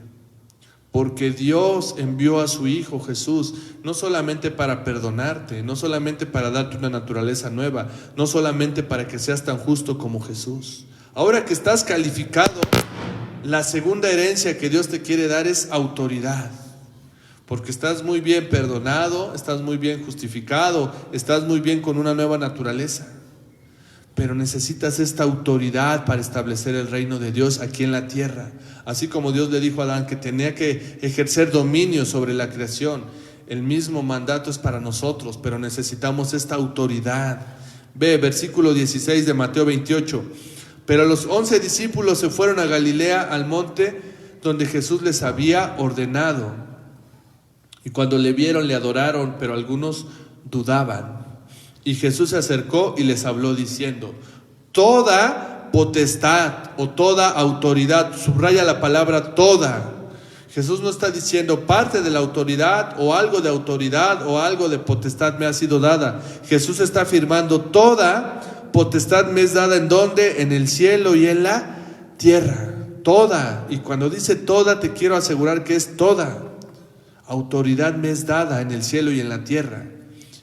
Porque Dios envió a su Hijo Jesús, no solamente para perdonarte, no solamente para darte una naturaleza nueva, no solamente para que seas tan justo como Jesús. Ahora que estás calificado, la segunda herencia que Dios te quiere dar es autoridad. Porque estás muy bien perdonado, estás muy bien justificado, estás muy bien con una nueva naturaleza. Pero necesitas esta autoridad para establecer el reino de Dios aquí en la tierra. Así como Dios le dijo a Adán que tenía que ejercer dominio sobre la creación, el mismo mandato es para nosotros, pero necesitamos esta autoridad. Ve, versículo 16 de Mateo 28. Pero los 11 discípulos se fueron a Galilea, al monte donde Jesús les había ordenado. Y cuando le vieron, le adoraron, pero algunos dudaban. Y Jesús se acercó y les habló diciendo: toda potestad o toda autoridad, subraya la palabra toda. Jesús no está diciendo parte de la autoridad o algo de potestad me ha sido dada. Jesús está afirmando toda potestad me es dada. ¿En dónde? En el cielo y en la tierra. Toda. Y cuando dice toda, te quiero asegurar que es toda. Autoridad me es dada en el cielo y en la tierra.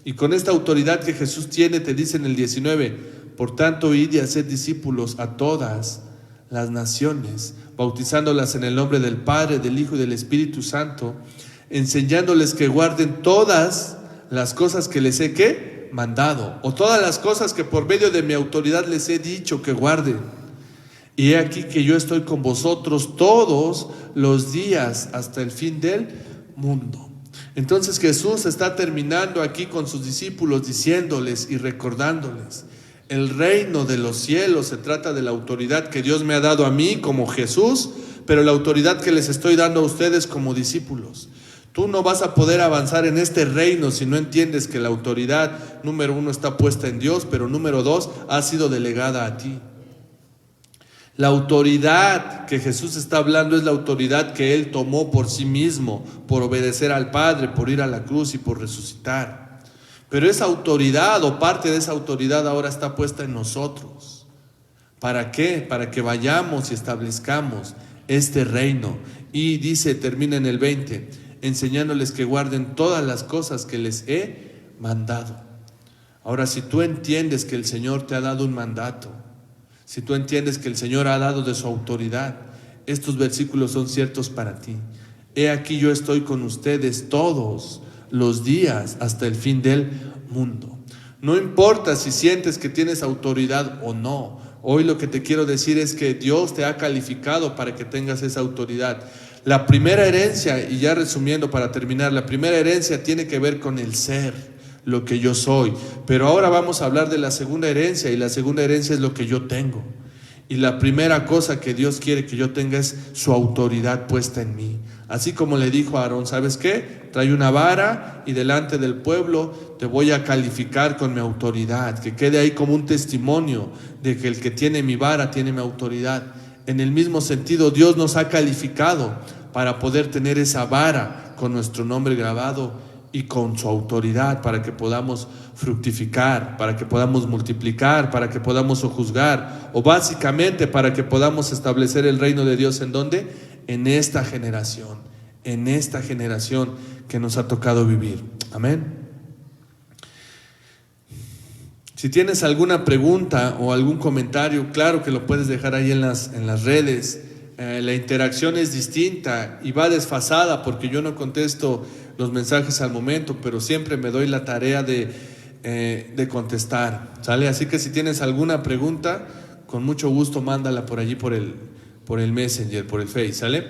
Y con esta autoridad que Jesús tiene, te dice en el 19, por tanto, id y haced discípulos a todas las naciones, bautizándolas en el nombre del Padre, del Hijo y del Espíritu Santo, enseñándoles que guarden todas las cosas que les he ¿qué? Mandado, o todas las cosas que por medio de mi autoridad les he dicho que guarden. Y he aquí que yo estoy con vosotros todos los días hasta el fin del mundo. Entonces Jesús está terminando aquí con sus discípulos diciéndoles y recordándoles: el reino de los cielos se trata de la autoridad que Dios me ha dado a mí como Jesús, pero la autoridad que les estoy dando a ustedes como discípulos. Tú no vas a poder avanzar en este reino si no entiendes que la autoridad, número 1, está puesta en Dios, pero número 2, ha sido delegada a ti. La autoridad que Jesús está hablando es la autoridad que Él tomó por sí mismo, por obedecer al Padre, por ir a la cruz y por resucitar. Pero esa autoridad o parte de esa autoridad ahora está puesta en nosotros. ¿Para qué? Para que vayamos y establezcamos este reino. Y dice, termina en el 20, enseñándoles que guarden todas las cosas que les he mandado. Ahora, si tú entiendes que el Señor te ha dado un mandato, si tú entiendes que el Señor ha dado de su autoridad, estos versículos son ciertos para ti. He aquí yo estoy con ustedes todos los días hasta el fin del mundo. No importa si sientes que tienes autoridad o no. Hoy lo que te quiero decir es que Dios te ha calificado para que tengas esa autoridad. La primera herencia, y ya resumiendo para terminar, la primera herencia tiene que ver con el ser, lo que yo soy. Pero ahora vamos a hablar de la segunda herencia, y la segunda herencia es lo que yo tengo. Y la primera cosa que Dios quiere que yo tenga es su autoridad puesta en mí. Así como le dijo a Aarón, ¿sabes qué? Trae una vara y delante del pueblo te voy a calificar con mi autoridad, que quede ahí como un testimonio de que el que tiene mi vara tiene mi autoridad. En el mismo sentido, Dios nos ha calificado para poder tener esa vara con nuestro nombre grabado y con su autoridad, para que podamos fructificar, para que podamos multiplicar, para que podamos sojuzgar, o básicamente para que podamos establecer el reino de Dios. ¿En dónde? En esta generación que nos ha tocado vivir. Amén. Si tienes alguna pregunta o algún comentario, claro que lo puedes dejar ahí en las redes. La interacción es distinta y va desfasada porque yo no contesto los mensajes al momento, pero siempre me doy la tarea de contestar, ¿sale? Así que si tienes alguna pregunta, con mucho gusto mándala por allí por el Messenger, por el Face, ¿sale?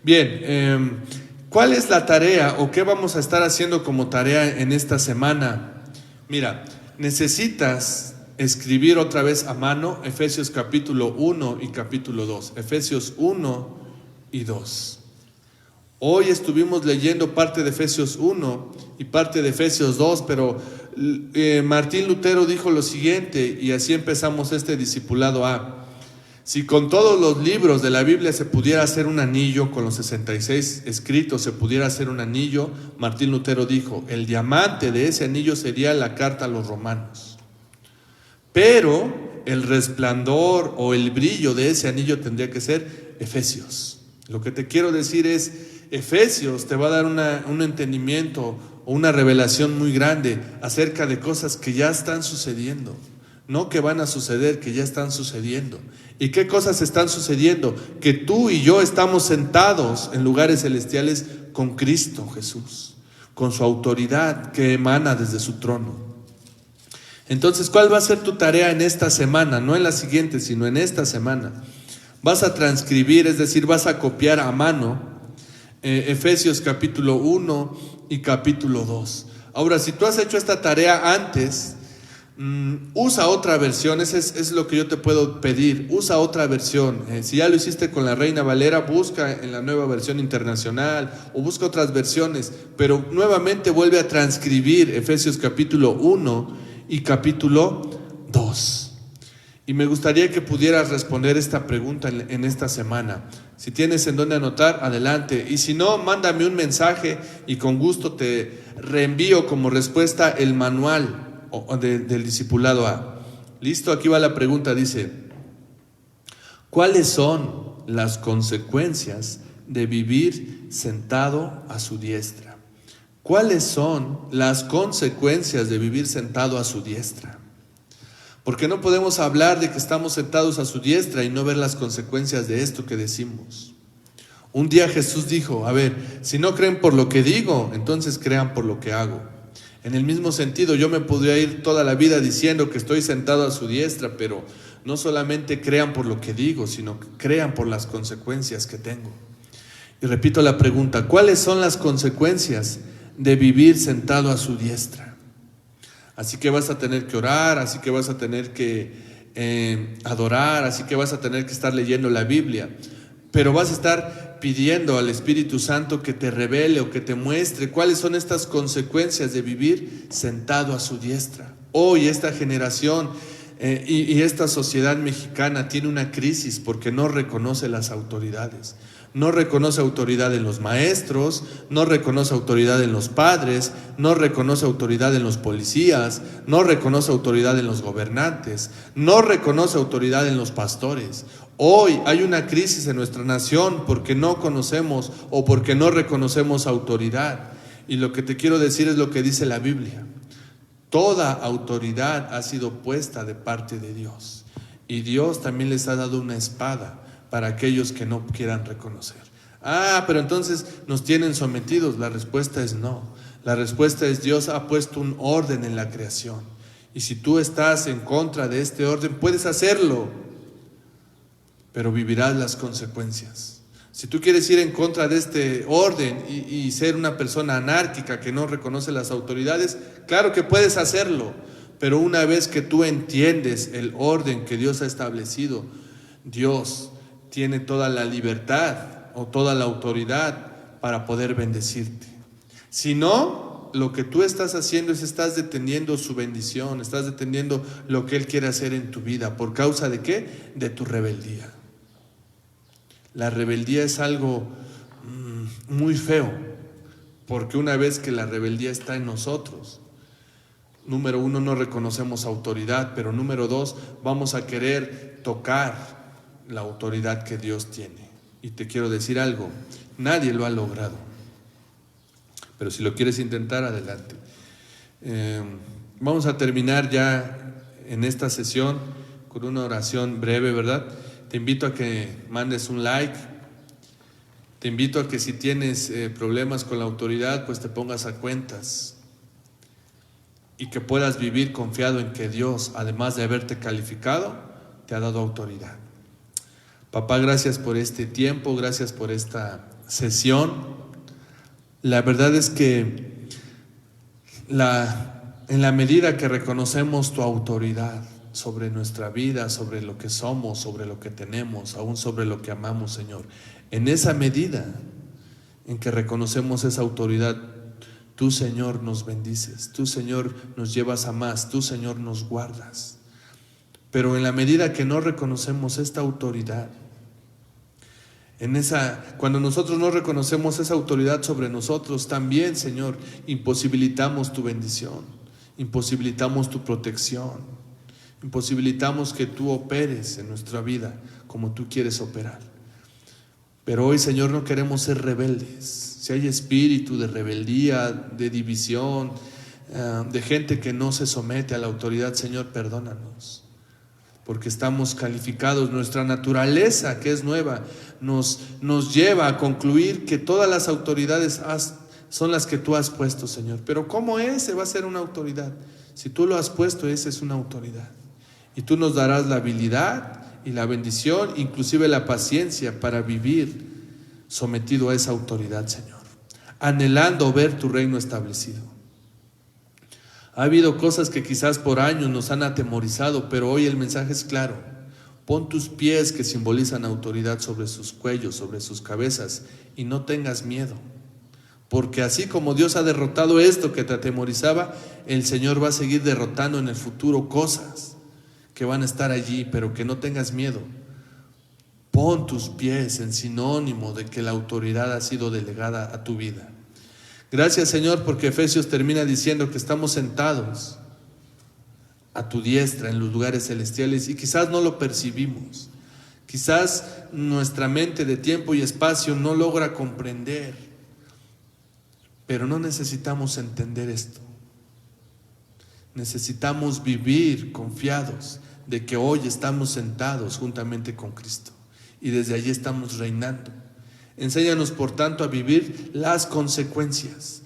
Bien, ¿cuál es la tarea o qué vamos a estar haciendo como tarea en esta semana? Mira, necesitas escribir otra vez a mano Efesios capítulo 1 y capítulo 2, Efesios 1 y 2. Hoy estuvimos leyendo parte de Efesios 1 y parte de Efesios 2, pero Martín Lutero dijo lo siguiente, y así empezamos este discipulado A. Si con todos los libros de la Biblia se pudiera hacer un anillo, con los 66 escritos se pudiera hacer un anillo, Martín Lutero dijo, el diamante de ese anillo sería la carta a los romanos. Pero el resplandor o el brillo de ese anillo tendría que ser Efesios. Lo que te quiero decir es, Efesios te va a dar un entendimiento o una revelación muy grande acerca de cosas que ya están sucediendo, no que van a suceder, que ya están sucediendo. ¿Y qué cosas están sucediendo? Que tú y yo estamos sentados en lugares celestiales con Cristo Jesús, con su autoridad que emana desde su trono. Entonces, ¿cuál va a ser tu tarea en esta semana? No en la siguiente, sino en esta semana. Vas a transcribir, es decir, vas a copiar a mano Efesios capítulo 1 y capítulo 2. Ahora, si tú has hecho esta tarea antes, usa otra versión. Ese es lo que yo te puedo pedir. Usa otra versión. Si ya lo hiciste con la Reina Valera, busca en la nueva versión internacional o busca otras versiones, pero nuevamente vuelve a transcribir Efesios capítulo 1 y capítulo 2. Y me gustaría que pudieras responder esta pregunta en esta semana. Si tienes en dónde anotar, adelante. Y si no, mándame un mensaje y con gusto te reenvío como respuesta el manual del discipulado A. Listo, aquí va la pregunta, dice: ¿cuáles son las consecuencias de vivir sentado a su diestra? ¿Cuáles son las consecuencias de vivir sentado a su diestra? Porque no podemos hablar de que estamos sentados a su diestra y no ver las consecuencias de esto que decimos. Un día Jesús dijo, a ver, si no creen por lo que digo, entonces crean por lo que hago. En el mismo sentido, yo me podría ir toda la vida diciendo que estoy sentado a su diestra, pero no solamente crean por lo que digo, sino que crean por las consecuencias que tengo. Y repito la pregunta, ¿cuáles son las consecuencias de vivir sentado a su diestra? Así que vas a tener que orar, así que vas a tener que adorar, así que vas a tener que estar leyendo la Biblia, pero vas a estar pidiendo al Espíritu Santo que te revele o que te muestre cuáles son estas consecuencias de vivir sentado a su diestra. Hoy esta generación y esta sociedad mexicana tiene una crisis porque no reconoce las autoridades. No reconoce autoridad en los maestros, no reconoce autoridad en los padres, no reconoce autoridad en los policías, no reconoce autoridad en los gobernantes, no reconoce autoridad en los pastores. Hoy hay una crisis en nuestra nación porque no conocemos o porque no reconocemos autoridad. Y lo que te quiero decir es lo que dice la Biblia. Toda autoridad ha sido puesta de parte de Dios. Y Dios también les ha dado una espada para aquellos que no quieran reconocer. Pero entonces nos tienen sometidos. La respuesta es no. La respuesta es Dios ha puesto un orden en la creación. Y si tú estás en contra de este orden, puedes hacerlo, pero vivirás las consecuencias. Si tú quieres ir en contra de este orden y ser una persona anárquica que no reconoce las autoridades, claro que puedes hacerlo, pero una vez que tú entiendes el orden que Dios ha establecido, Dios tiene toda la libertad o toda la autoridad para poder bendecirte. Si no, lo que tú estás haciendo es estás deteniendo su bendición, estás deteniendo lo que Él quiere hacer en tu vida. ¿Por causa de qué? De tu rebeldía. La rebeldía es algo muy feo, porque una vez que la rebeldía está en nosotros, número uno, no reconocemos autoridad, pero número dos, vamos a querer tocar la autoridad que Dios tiene. Y te quiero decir algo, nadie lo ha logrado, pero si lo quieres intentar, adelante. Vamos a terminar ya en esta sesión con una oración breve, ¿verdad? Te invito a que mandes un like, te invito a que si tienes problemas con la autoridad, pues te pongas a cuentas y que puedas vivir confiado en que Dios, además de haberte calificado, te ha dado autoridad. Papá, gracias por este tiempo, gracias por esta sesión. La verdad es que en la medida que reconocemos tu autoridad sobre nuestra vida, sobre lo que somos, sobre lo que tenemos, aún sobre lo que amamos, Señor, en esa medida en que reconocemos esa autoridad, tú, Señor, nos bendices, tú, Señor, nos llevas a más, tú, Señor, nos guardas. Pero en la medida que no reconocemos esta autoridad, cuando nosotros no reconocemos esa autoridad sobre nosotros, también, Señor, imposibilitamos tu bendición, imposibilitamos tu protección, imposibilitamos que tú operes en nuestra vida como tú quieres operar. Pero hoy, Señor, no queremos ser rebeldes. Si hay espíritu de rebeldía, de división, de gente que no se somete a la autoridad, Señor, perdónanos. Porque estamos calificados, nuestra naturaleza, que es nueva, nos lleva a concluir que todas las autoridades son las que tú has puesto, Señor. Pero ¿cómo ese va a ser una autoridad? Si tú lo has puesto, esa es una autoridad. Y tú nos darás la habilidad y la bendición, inclusive la paciencia para vivir sometido a esa autoridad, Señor, anhelando ver tu reino establecido. Ha habido cosas que quizás por años nos han atemorizado, pero hoy el mensaje es claro. Pon tus pies, que simbolizan autoridad, sobre sus cuellos, sobre sus cabezas, y no tengas miedo. Porque así como Dios ha derrotado esto que te atemorizaba, el Señor va a seguir derrotando en el futuro cosas que van a estar allí, pero que no tengas miedo. Pon tus pies en sinónimo de que la autoridad ha sido delegada a tu vida. Gracias, Señor, porque Efesios termina diciendo que estamos sentados a tu diestra en los lugares celestiales y quizás no lo percibimos. Quizás nuestra mente de tiempo y espacio no logra comprender, pero no necesitamos entender esto. Necesitamos vivir confiados de que hoy estamos sentados juntamente con Cristo y desde allí estamos reinando. Enséñanos, por tanto, a vivir las consecuencias,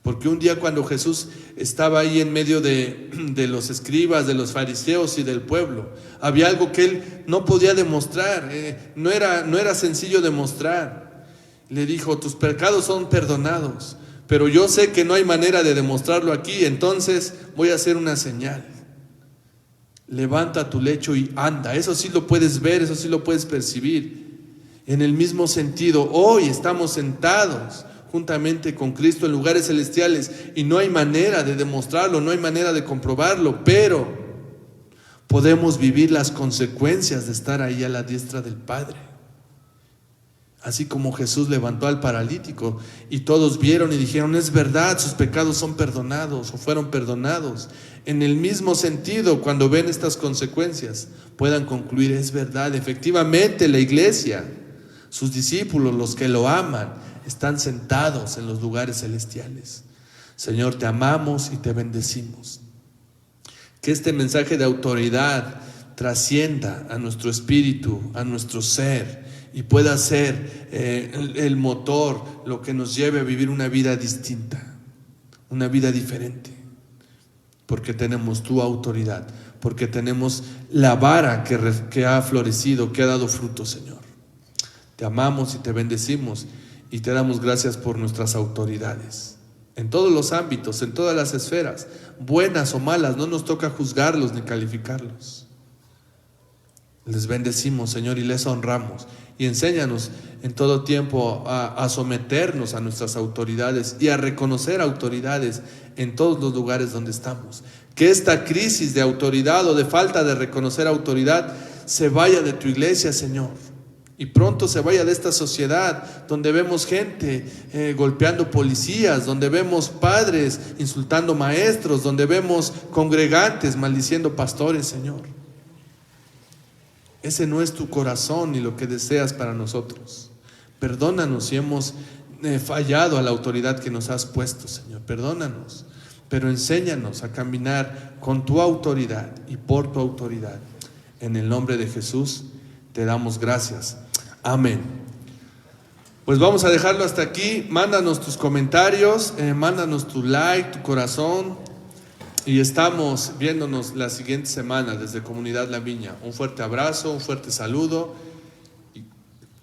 porque un día cuando Jesús estaba ahí en medio de los escribas, de los fariseos y del pueblo, había algo que él no podía demostrar, no era sencillo demostrar. Le dijo: tus pecados son perdonados, pero yo sé que no hay manera de demostrarlo aquí, entonces voy a hacer una señal. Levanta tu lecho y anda. Eso sí lo puedes ver, eso sí lo puedes percibir. En el mismo sentido, hoy estamos sentados juntamente con Cristo en lugares celestiales y no hay manera de demostrarlo, no hay manera de comprobarlo, pero podemos vivir las consecuencias de estar ahí a la diestra del Padre. Así como Jesús levantó al paralítico y todos vieron y dijeron: es verdad, sus pecados son perdonados o fueron perdonados. En el mismo sentido, cuando ven estas consecuencias, puedan concluir: es verdad, efectivamente la iglesia, sus discípulos, los que lo aman, están sentados en los lugares celestiales. Señor, te amamos y te bendecimos. Que este mensaje de autoridad trascienda a nuestro espíritu, a nuestro ser, y pueda ser el motor, lo que nos lleve a vivir una vida distinta, una vida diferente, porque tenemos tu autoridad, porque tenemos la vara que ha florecido, que ha dado fruto, Señor. Te amamos y te bendecimos y te damos gracias por nuestras autoridades, en todos los ámbitos, en todas las esferas, buenas o malas. No nos toca juzgarlos ni calificarlos. Les bendecimos, Señor, y les honramos. Y enséñanos en todo tiempo a someternos a nuestras autoridades y a reconocer autoridades en todos los lugares donde estamos. Que esta crisis de autoridad o de falta de reconocer autoridad se vaya de tu iglesia, Señor. Y pronto se vaya de esta sociedad donde vemos gente golpeando policías, donde vemos padres insultando maestros, donde vemos congregantes maldiciendo pastores, Señor. Ese no es tu corazón ni lo que deseas para nosotros. Perdónanos si hemos fallado a la autoridad que nos has puesto, Señor. Perdónanos, pero enséñanos a caminar con tu autoridad y por tu autoridad. En el nombre de Jesús te damos gracias. Amén. Pues vamos a dejarlo hasta aquí. Mándanos tus comentarios, mándanos tu like, tu corazón. Y estamos viéndonos la siguiente semana desde Comunidad La Viña. Un fuerte abrazo, un fuerte saludo. Y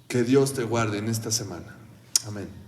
que Dios te guarde en esta semana. Amén.